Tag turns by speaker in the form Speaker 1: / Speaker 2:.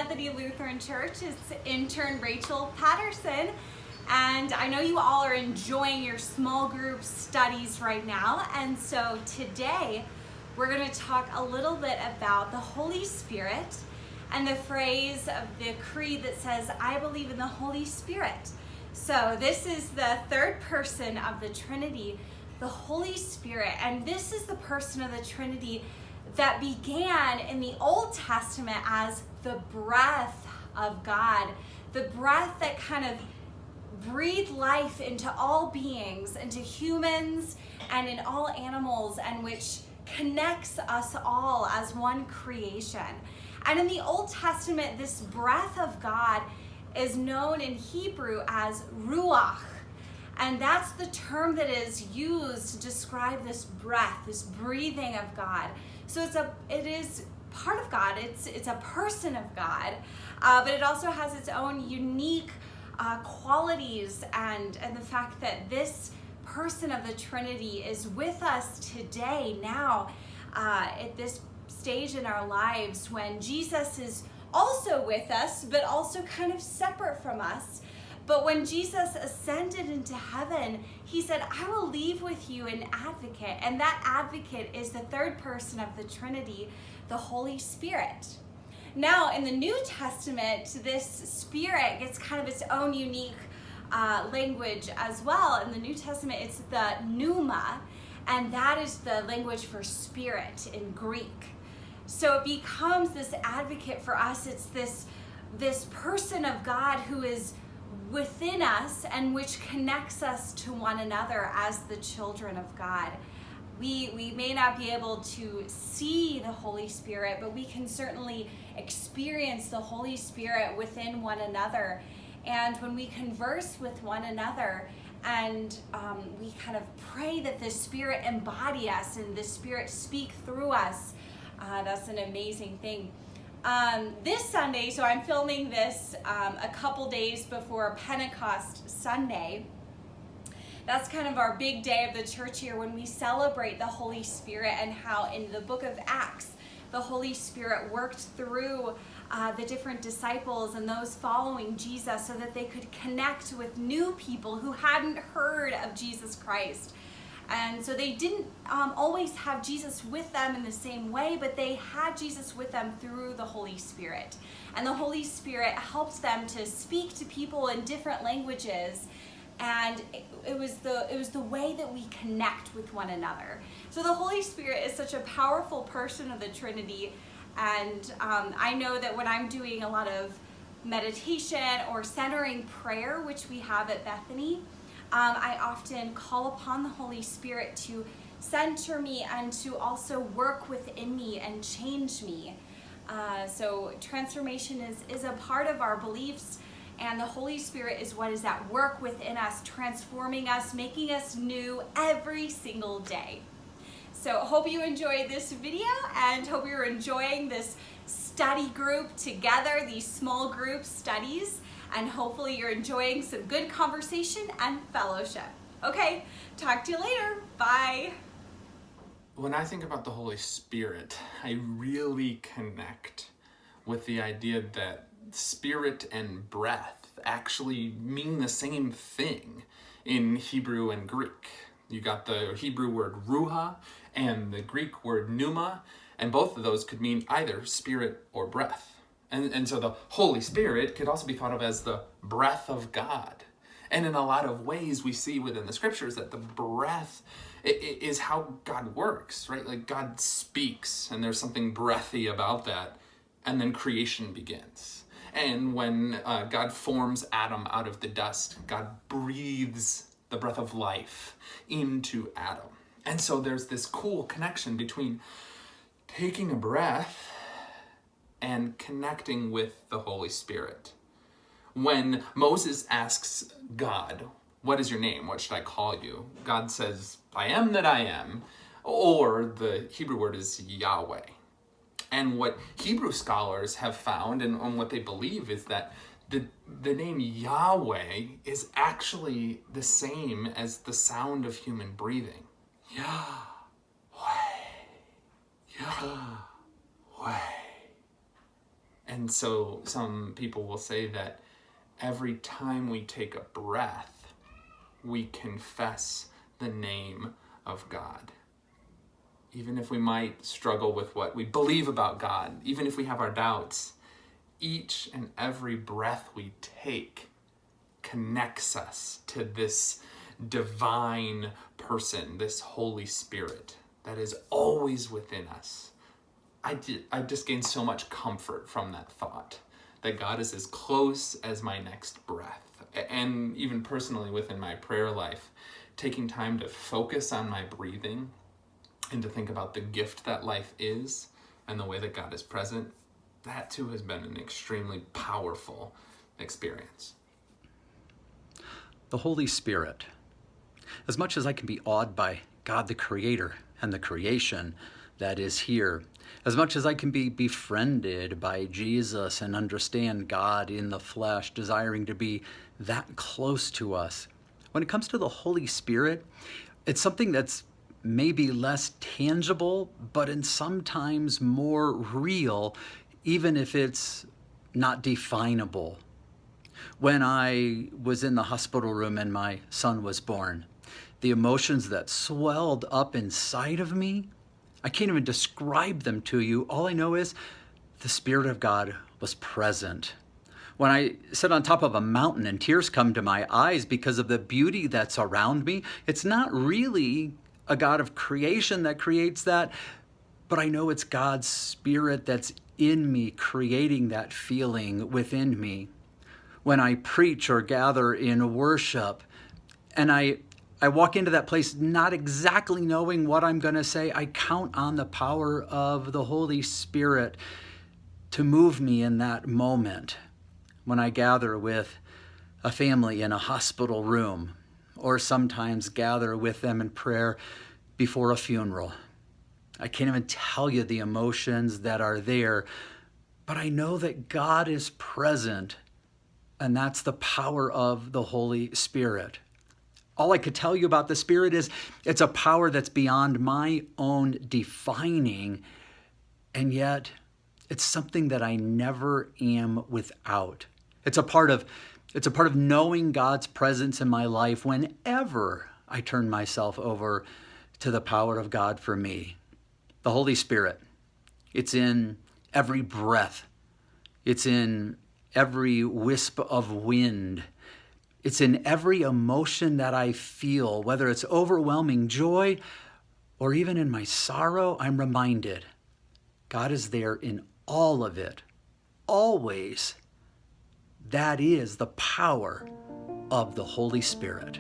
Speaker 1: Bethany Lutheran Church. It's intern Rachel Patterson, and I know you all are enjoying your small group studies right now, and so today we're going to talk a little bit about the Holy Spirit and the phrase of the creed that says, I believe in the Holy Spirit. So this is the third person of the Trinity, the Holy Spirit, and this is the person of the Trinity that began in the Old Testament as the breath of God, the breath that kind of breathed life into all beings, into humans and in all animals, and which connects us all as one creation. And in the Old Testament, this breath of God is known in Hebrew as ruach. And that's the term that is used to describe this breath, this breathing of God. So it is part of God. It's a person of God, but it also has its own unique qualities, and the fact that this person of the Trinity is with us today, now, at this stage in our lives when Jesus is also with us, but also kind of separate from us. But when Jesus ascended into heaven, he said, I will leave with you an advocate. And that advocate is the third person of the Trinity, the Holy Spirit. Now, in the New Testament, this Spirit gets kind of its own unique language as well. In the New Testament, it's the pneuma, and that is the language for spirit in Greek. So it becomes this advocate for us. It's this person of God who is within us and which connects us to one another as the children of God. We may not be able to see the Holy Spirit, but we can certainly experience the Holy Spirit within one another. And when we converse with one another and we kind of pray that the Spirit embody us and the Spirit speak through us, that's an amazing thing. This Sunday, so I'm filming this a couple days before Pentecost Sunday. That's kind of our big day of the church here when we celebrate the Holy Spirit, and how in the book of Acts, the Holy Spirit worked through the different disciples and those following Jesus so that they could connect with new people who hadn't heard of Jesus Christ. And so they didn't always have Jesus with them in the same way, but they had Jesus with them through the Holy Spirit. And the Holy Spirit helped them to speak to people in different languages. And it was the way that we connect with one another. So the Holy Spirit is such a powerful person of the Trinity. And I know that when I'm doing a lot of meditation or centering prayer, which we have at Bethany, I often call upon the Holy Spirit to center me and to also work within me and change me. So transformation is a part of our beliefs, and the Holy Spirit is what is at work within us, transforming us, making us new every single day. So hope you enjoyed this video, and hope you're enjoying this study group together, these small group studies. And hopefully you're enjoying some good conversation and fellowship. Okay, talk to you later. Bye.
Speaker 2: When I think about the Holy Spirit, I really connect with the idea that spirit and breath actually mean the same thing in Hebrew and Greek. You got the Hebrew word ruha and the Greek word pneuma, and both of those could mean either spirit or breath. And so the Holy Spirit could also be thought of as the breath of God. And in a lot of ways we see within the scriptures that the breath is how God works, right? Like God speaks, and there's something breathy about that. And then creation begins. And when God forms Adam out of the dust, God breathes the breath of life into Adam. And so there's this cool connection between taking a breath and connecting with the Holy Spirit. When Moses asks God, what is your name? What should I call you? God says, I am that I am, or the Hebrew word is Yahweh. And what Hebrew scholars have found, and what they believe, is that the name Yahweh is actually the same as the sound of human breathing. Yahweh, Yahweh. And And so some people will say that every time we take a breath, we confess the name of God. Even if we might struggle with what we believe about God, even if we have our doubts, each and every breath we take connects us to this divine person, this Holy Spirit that is always within us. I've just gained so much comfort from that thought, that God is as close as my next breath. And even personally within my prayer life, taking time to focus on my breathing and to think about the gift that life is and the way that God is present, that too has been an extremely powerful experience.
Speaker 3: The Holy Spirit. As much as I can be awed by God the Creator and the creation that is here, as much as I can be befriended by Jesus and understand God in the flesh, desiring to be that close to us, when it comes to the Holy Spirit, it's something that's maybe less tangible, but in sometimes more real, even if it's not definable. When I was in the hospital room and my son was born, the emotions that swelled up inside of me, I can't even describe them to you. All I know is the Spirit of God was present. When I sit on top of a mountain and tears come to my eyes because of the beauty that's around me, it's not really a God of creation that creates that, but I know it's God's Spirit that's in me, creating that feeling within me. When I preach or gather in worship, and I walk into that place not exactly knowing what I'm going to say, I count on the power of the Holy Spirit to move me in that moment. When I gather with a family in a hospital room, or sometimes gather with them in prayer before a funeral, I can't even tell you the emotions that are there, but I know that God is present, and that's the power of the Holy Spirit. All I could tell you about the Spirit is it's a power that's beyond my own defining, and yet it's something that I never am without. It's a part of knowing God's presence in my life whenever I turn myself over to the power of God for me. The Holy Spirit, it's in every breath. It's in every wisp of wind. It's in every emotion that I feel, whether it's overwhelming joy or even in my sorrow. I'm reminded God is there in all of it, always. That is the power of the Holy Spirit.